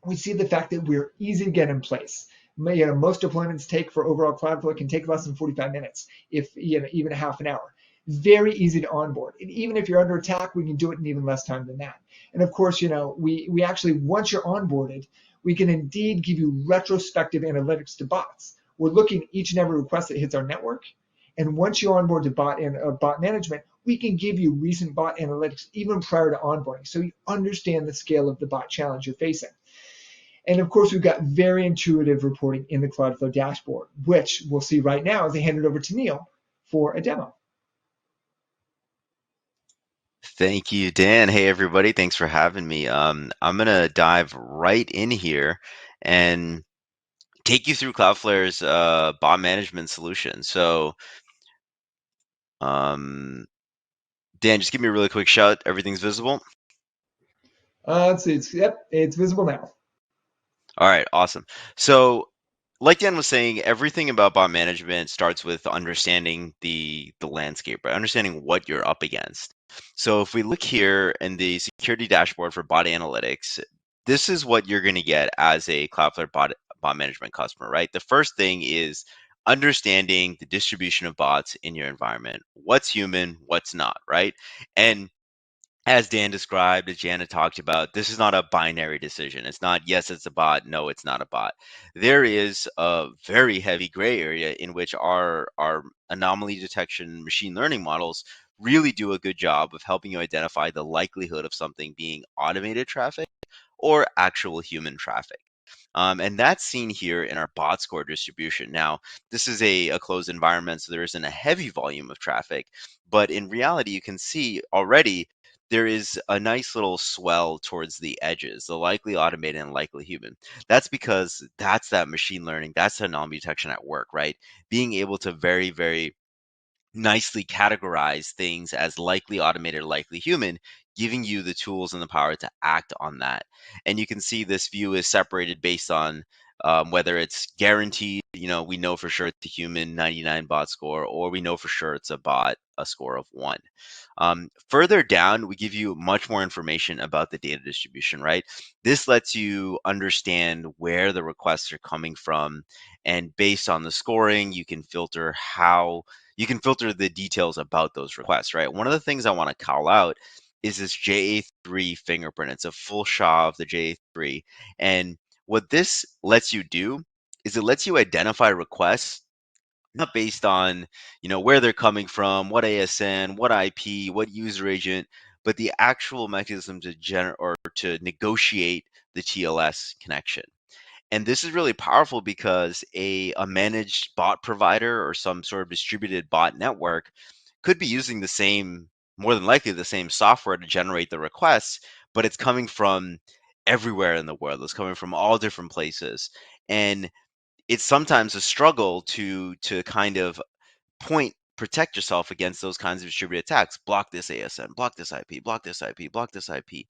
we see the fact that we're easy to get in place. Most deployments take for overall Cloudflare can take less than 45 minutes, if even a half an hour. Very easy to onboard. And even if you're under attack, we can do it in even less time than that. And of course, we actually, once you're onboarded, we can indeed give you retrospective analytics to bots. We're looking at each and every request that hits our network. And once you onboard to bot management, we can give you recent bot analytics even prior to onboarding, so you understand the scale of the bot challenge you're facing. And of course, we've got very intuitive reporting in the Cloudflare dashboard, which we'll see right now as I hand it over to Neil for a demo. Thank you, Dan. Hey, everybody. Thanks for having me. I'm going to dive right in here and take you through Cloudflare's bot management solution. So, Dan, just give me a really quick shout. Everything's visible? Let's see. It's visible now. All right, awesome. So, like Dan was saying, everything about bot management starts with understanding the landscape, right? Understanding what you're up against. So if we look here in the security dashboard for bot analytics, this is what you're going to get as a Cloudflare bot management customer, right? The first thing is understanding the distribution of bots in your environment. What's human, what's not, right? And as Dan described, as Janet talked about, this is not a binary decision. It's not yes, it's a bot, no, it's not a bot. There is a very heavy gray area in which our anomaly detection machine learning models really do a good job of helping you identify the likelihood of something being automated traffic or actual human traffic. And that's seen here in our bot score distribution. Now, this is a closed environment, so there isn't a heavy volume of traffic, but in reality, you can see already there is a nice little swell towards the edges, the likely automated and likely human. That's because that's that machine learning, that's anomaly detection at work, right? Being able to very, very nicely categorize things as likely automated or likely human, giving you the tools and the power to act on that. And you can see this view is separated based on whether it's guaranteed, we know for sure it's a human 99 bot score, or we know for sure it's a bot, a score of 1. Further down, we give you much more information about the data distribution, right? This lets you understand where the requests are coming from. And based on the scoring, you can filter the details about those requests, right? One of the things I want to call out is this JA3 fingerprint. It's a full SHA of the JA3. And what this lets you do is it lets you identify requests not based on, where they're coming from, what ASN, what IP, what user agent, but the actual mechanism to generate or to negotiate the TLS connection. And this is really powerful because a managed bot provider or some sort of distributed bot network could be using more than likely the same software to generate the requests, but it's coming from everywhere in the world. It's coming from all different places. And it's sometimes a struggle to kind of protect yourself against those kinds of distributed attacks. Block this ASN, block this IP, block this IP, block this IP.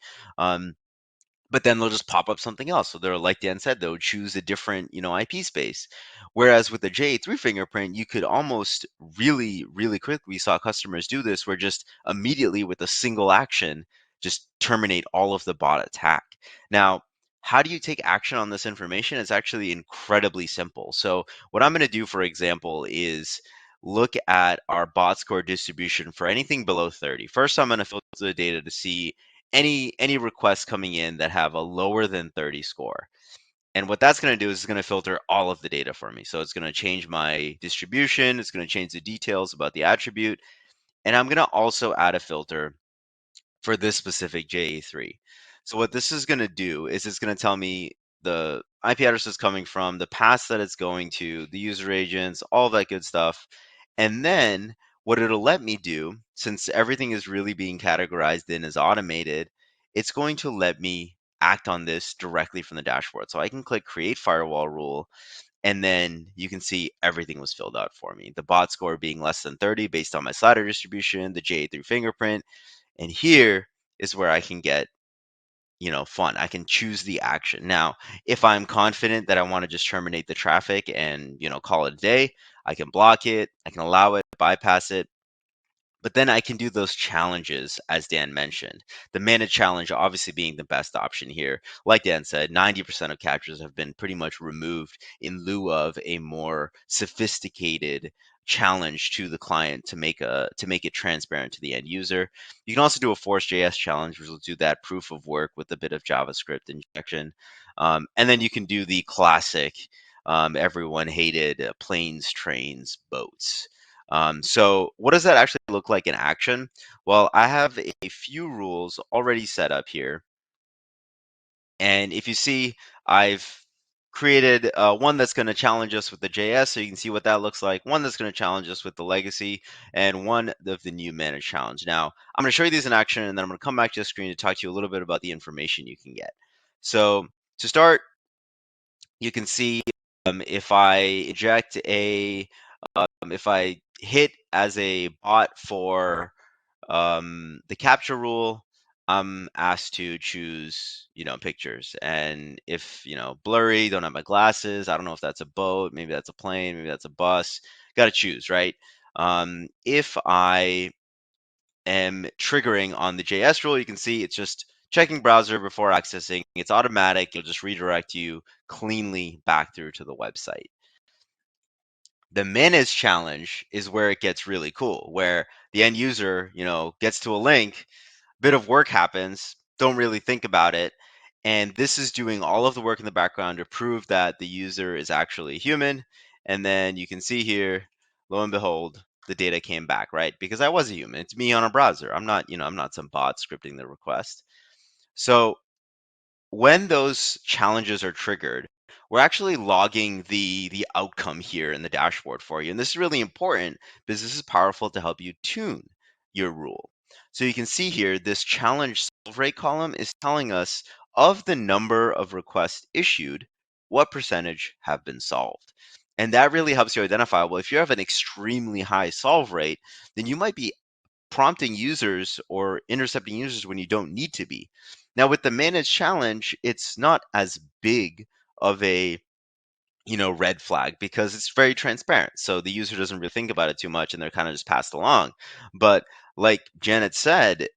But then they'll just pop up something else. So they're like Dan said, they'll choose a different, IP space. Whereas with the JA3 fingerprint, you could almost really, really quickly, we saw customers do this, where just immediately with a single action, just terminate all of the bot attack. Now, how do you take action on this information? It's actually incredibly simple. So what I'm going to do, for example, is look at our bot score distribution for anything below 30. First, I'm going to filter the data to see any requests coming in that have a lower than 30 score. And what that's going to do is it's going to filter all of the data for me. So it's going to change my distribution. It's going to change the details about the attribute. And I'm going to also add a filter for this specific JA3. So what this is going to do is it's going to tell me the IP address is coming from, the paths that it's going to, the user agents, all that good stuff. And then what it'll let me do, since everything is really being categorized in as automated, it's going to let me act on this directly from the dashboard. So I can click create firewall rule, and then you can see everything was filled out for me. The bot score being less than 30 based on my slider distribution, the JA3 fingerprint. And here is where I can get, fun. I can choose the action. Now, if I'm confident that I want to just terminate the traffic and, call it a day, I can block it, I can allow it, bypass it. But then I can do those challenges, as Dan mentioned. The managed challenge obviously being the best option here. Like Dan said, 90% of captures have been pretty much removed in lieu of a more sophisticated challenge to the client to make it transparent to the end user. You can also do a Force.js challenge, which will do that proof of work with a bit of JavaScript injection. And then you can do the classic, everyone hated planes, trains, boats. So what does that actually look like in action? Well, I have a few rules already set up here. And if you see, I've created one that's going to challenge us with the JS, so you can see what that looks like, one that's going to challenge us with the legacy, and one of the new managed challenge. Now, I'm going to show you these in action, and then I'm going to come back to the screen to talk to you a little bit about the information you can get. So to start, you can see if I eject if I hit as a bot for the capture rule, I'm asked to choose, pictures. And if, blurry, don't have my glasses, I don't know if that's a boat, maybe that's a plane, maybe that's a bus, got to choose, right? If I am triggering on the JS rule, you can see it's just checking browser before accessing. It's automatic. It'll just redirect you cleanly back through to the website. The managed challenge is where it gets really cool, where the end user, gets to a link, bit of work happens, don't really think about it. And this is doing all of the work in the background to prove that the user is actually a human. And then you can see here, lo and behold, the data came back, right? Because I was a human. It's me on a browser. I'm not, I'm not some bot scripting the request. So when those challenges are triggered, we're actually logging the outcome here in the dashboard for you. And this is really important because this is powerful to help you tune your rule. So you can see here, this challenge solve rate column is telling us of the number of requests issued, what percentage have been solved. And that really helps you identify, well, if you have an extremely high solve rate, then you might be prompting users or intercepting users when you don't need to be. Now with the managed challenge, it's not as big of a red flag because it's very transparent. So the user doesn't really think about it too much and they're kind of just passed along. But like Janet said,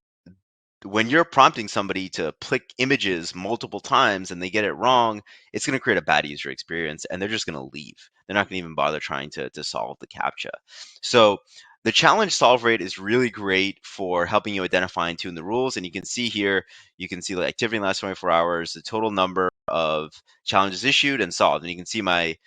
when you're prompting somebody to click images multiple times and they get it wrong, it's going to create a bad user experience and they're just going to leave. They're not going to even bother trying to solve the CAPTCHA. So the challenge solve rate is really great for helping you identify and tune the rules. And you can see here, you can see the activity in the last 24 hours, the total number of challenges issued and solved. And you can see my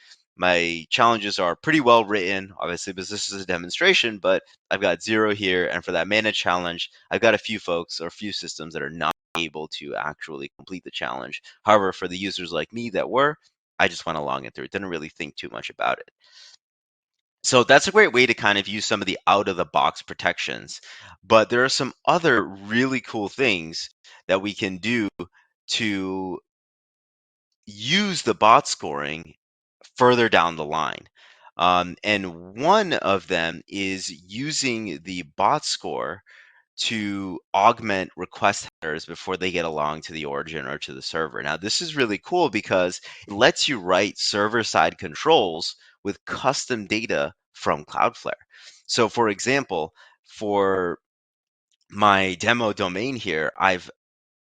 challenges are pretty well written, obviously, because this is a demonstration, but I've got 0 here. And for that managed challenge, I've got a few folks or a few systems that are not able to actually complete the challenge. However, for the users like me that were, I just went along it through. Didn't really think too much about it. So that's a great way to kind of use some of the out of the box protections. But there are some other really cool things that we can do to use the bot scoring further down the line. And one of them is using the bot score to augment request headers before they get along to the origin or to the server. Now, this is really cool because it lets you write server-side controls with custom data from Cloudflare. So for example, for my demo domain here, I've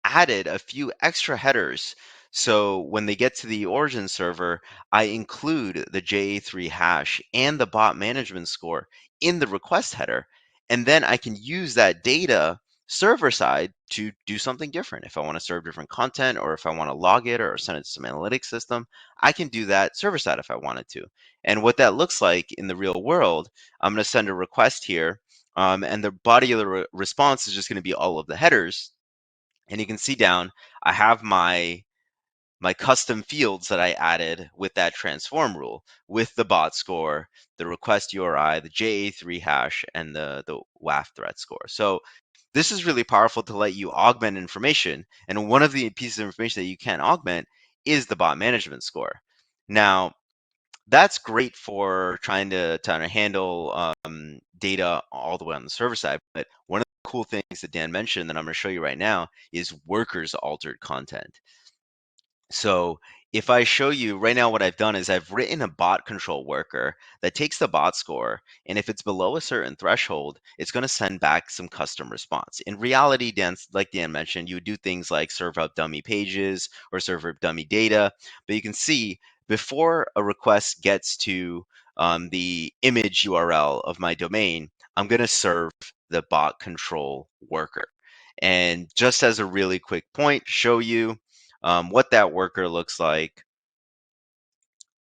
added a few extra headers. So when they get to the origin server, I include the JA3 hash and the bot management score in the request header. And then I can use that data server side to do something different. If I want to serve different content or if I want to log it or send it to some analytics system, I can do that server side if I wanted to. And what that looks like in the real world, I'm going to send a request here. And the body of the response is just going to be all of the headers. And you can see down, I have my custom fields that I added with that transform rule, with the bot score, the request URI, the JA3 hash, and the WAF threat score. So this is really powerful to let you augment information. And one of the pieces of information that you can augment is the bot management score. Now, that's great for trying to handle data all the way on the server side. But one of the cool things that Dan mentioned that I'm going to show you right now is workers altered content. So if I show you right now, what I've done is I've written a bot control worker that takes the bot score, and if it's below a certain threshold, it's going to send back some custom response. In reality, Dan, like Dan mentioned, you would do things like serve up dummy pages or serve up dummy data, but you can see before a request gets to the image URL of my domain, I'm going to serve the bot control worker. And just as a really quick point to show you, what that worker looks like,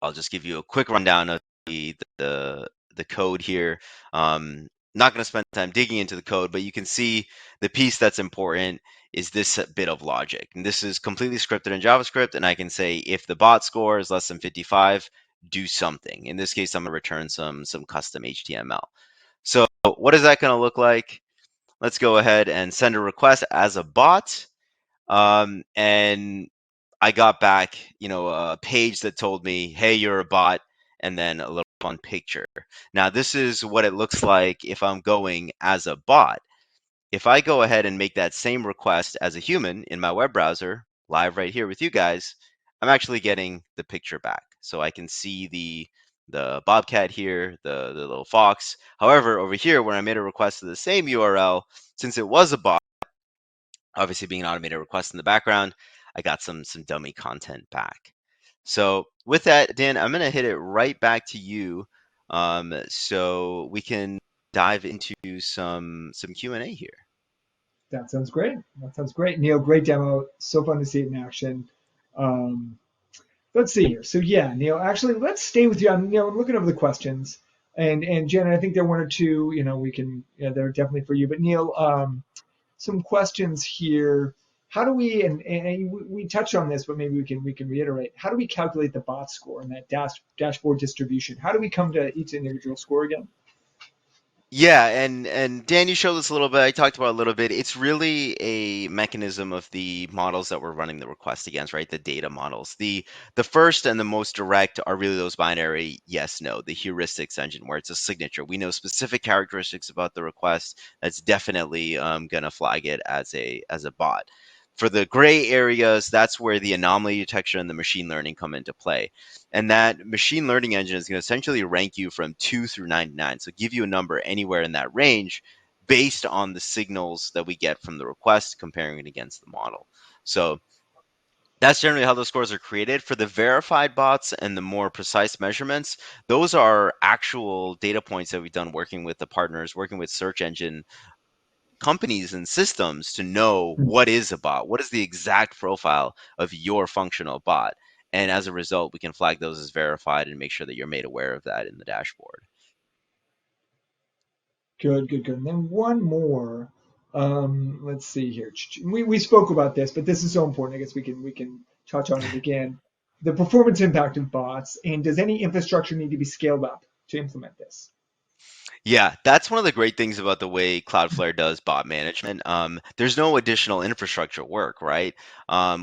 I'll just give you a quick rundown of the code here. Not going to spend time digging into the code, but you can see the piece that's important is this bit of logic. And this is completely scripted in JavaScript, and I can say if the bot score is less than 55, do something. In this case, I'm going to return some custom HTML. So what is that going to look like? Let's go ahead and send a request as a bot. And I got back, a page that told me, hey, you're a bot, and then a little fun picture. Now, this is what it looks like if I'm going as a bot. If I go ahead and make that same request as a human in my web browser, live right here with you guys, I'm actually getting the picture back. So I can see the bobcat here, the little fox. However, over here, when I made a request to the same URL, since it was a bot, obviously being an automated request in the background, I got some dummy content back. So with that, Dan, I'm going to hit it right back to you, so we can dive into some Q&A here. That sounds great. That sounds great. Neil, great demo. So fun to see it in action. Um, let's see here. So yeah, Neil, actually, let's stay with you. I'm looking over the questions. And Janet, I think there are one or two, we can, they're definitely for you. But Neil, some questions here. How do we, and we touched on this, but maybe we can reiterate. How do we calculate the bot score and that dashboard distribution? How do we come to each individual score again? Yeah, and Dan, you showed this a little bit. I talked about it a little bit. It's really a mechanism of the models that we're running the request against, right? The data models. The first and the most direct are really those binary yes, no, the heuristics engine where it's a signature. We know specific characteristics about the request that's definitely gonna flag it as a bot. For the gray areas, that's where the anomaly detection and the machine learning come into play. And that machine learning engine is going to essentially rank you from 2 through 99. So give you a number anywhere in that range based on the signals that we get from the request, comparing it against the model. So that's generally how those scores are created. For the verified bots and the more precise measurements, those are actual data points that we've done working with the partners, working with search engine companies and systems to know what is a bot, what is the exact profile of your functional bot. And as a result, we can flag those as verified and make sure that you're made aware of that in the dashboard. Good. And then one more. Let's see here. We spoke about this, but this is so important. I guess we can touch on it again. The performance impact of bots, and does any infrastructure need to be scaled up to implement this? Yeah, that's one of the great things about the way Cloudflare does bot management. There's no additional infrastructure work, right?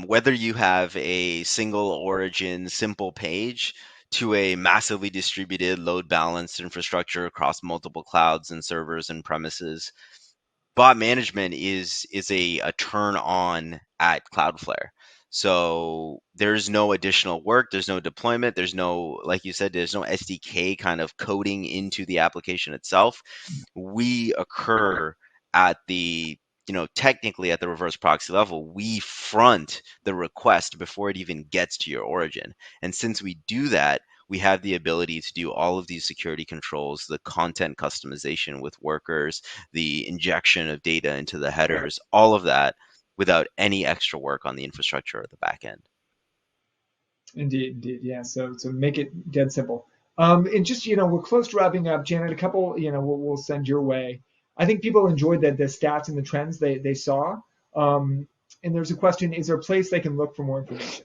Whether you have a single origin, simple page to a massively distributed, load balanced infrastructure across multiple clouds and servers and premises, bot management is a turn on at Cloudflare. So there's no additional work, there's no deployment, there's no, like you said, there's no SDK kind of coding into the application itself. We occur at technically at the reverse proxy level, we front the request before it even gets to your origin. And since we do that, we have the ability to do all of these security controls, the content customization with workers, the injection of data into the headers, all of that without any extra work on the infrastructure or the back end. Indeed. Yeah. So make it dead simple. And just we're close to wrapping up. Janet, a couple we'll send your way. I think people enjoyed the stats and the trends they saw. And there's a question: is there a place they can look for more information?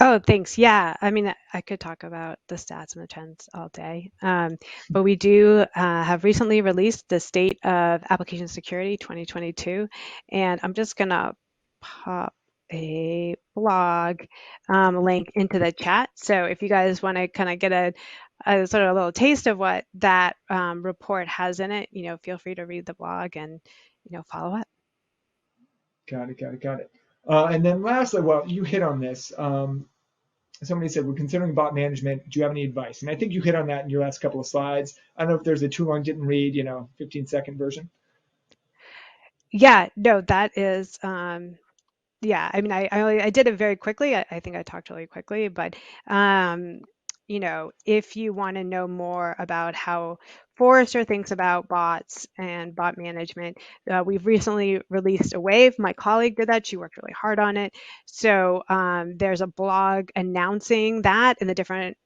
Oh, thanks. Yeah, I mean, I could talk about the stats and the trends all day, but we do have recently released the State of Application Security 2022, and I'm just gonna pop a blog link into the chat. So if you guys want to kind of get a sort of a little taste of what that report has in it, feel free to read the blog and follow up. Got it. And then lastly, well, you hit on this. Somebody said, we're considering bot management. Do you have any advice? And I think you hit on that in your last couple of slides. I don't know if there's a too long, didn't read, 15-second version. Yeah, no, that is, yeah, I mean, I did it very quickly. I think I talked really quickly, but, if you want to know more about how Forrester thinks about bots and bot management, we've recently released a wave. My colleague did that. She worked really hard on it. So there's a blog announcing that and the different,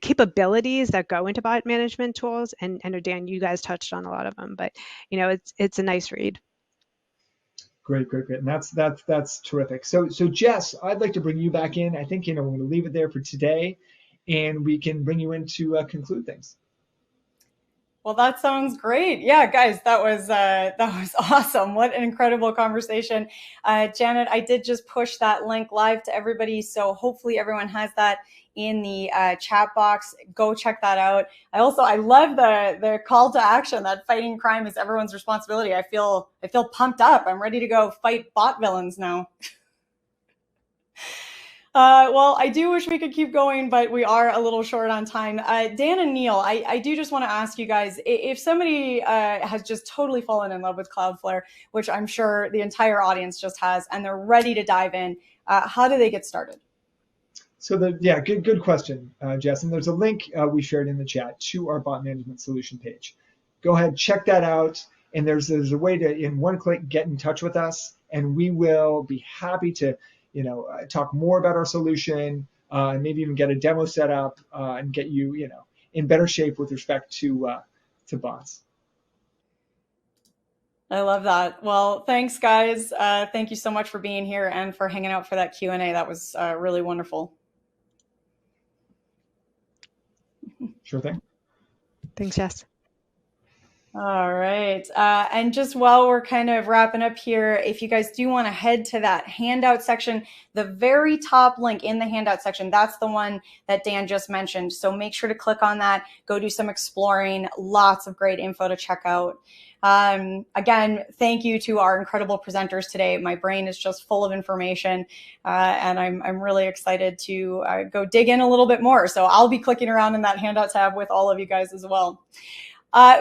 capabilities that go into bot management tools. And Dan, you guys touched on a lot of them, but it's a nice read. Great. And that's terrific. So Jess, I'd like to bring you back in. I think we're going to leave it there for today, and we can bring you in to conclude things. Well, that sounds great. Yeah, guys, that was awesome. What an incredible conversation. Janet, I did just push that link live to everybody, so hopefully everyone has that in the chat box. Go check that out. I love the call to action that fighting crime is everyone's responsibility. I feel pumped up. I'm ready to go fight bot villains now. Well, I do wish we could keep going, but we are a little short on time. Dan and Neil, I do just want to ask you guys, if somebody has just totally fallen in love with Cloudflare, which I'm sure the entire audience just has, and they're ready to dive in, how do they get started? So good question, Jess. And there's a link we shared in the chat to our bot management solution page. go ahead, check that out. And there's a way to, in one click, get in touch with us, and we will be happy to, talk more about our solution, and maybe even get a demo set up, and get you, in better shape with respect to bots. I love that. Well, thanks, guys. Thank you so much for being here and for hanging out for that Q&A. That was really wonderful. Sure thing. Thanks, Jess. All right. And just while we're kind of wrapping up here, if you guys do want to head to that handout section, the very top link in the handout section, that's the one that Dan just mentioned. So make sure to click on that, go do some exploring, lots of great info to check out. Again, thank you to our incredible presenters today. My brain is just full of information, and I'm really excited to go dig in a little bit more. So I'll be clicking around in that handout tab with all of you guys as well.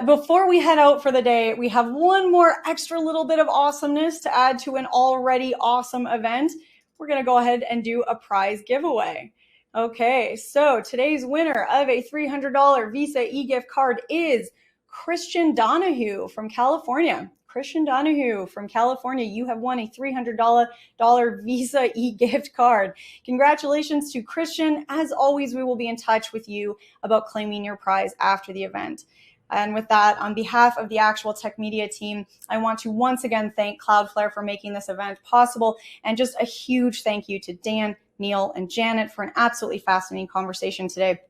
Before we head out for the day, we have one more extra little bit of awesomeness to add to an already awesome event. We're going to go ahead and do a prize giveaway. Okay, so today's winner of a $300 Visa e-gift card is Christian Donahue from California. Christian Donahue from California, you have won a $300 Visa e-gift card. Congratulations to Christian. As always, we will be in touch with you about claiming your prize after the event. And with that, on behalf of the Actual Tech Media team, I want to once again thank Cloudflare for making this event possible. And just a huge thank you to Dan, Neil, and Janet for an absolutely fascinating conversation today.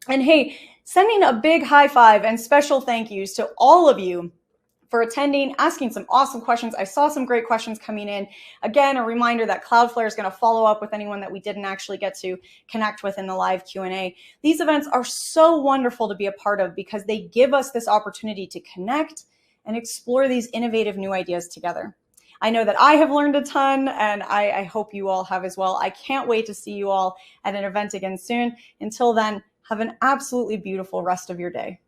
And hey, sending a big high five and special thank yous to all of you for attending, asking some awesome questions. I saw some great questions coming in. Again, a reminder that Cloudflare is going to follow up with anyone that we didn't actually get to connect with in the live Q&A. These events are so wonderful to be a part of because they give us this opportunity to connect and explore these innovative new ideas together. I know that I have learned a ton, and I hope you all have as well. I can't wait to see you all at an event again soon. Until then, have an absolutely beautiful rest of your day.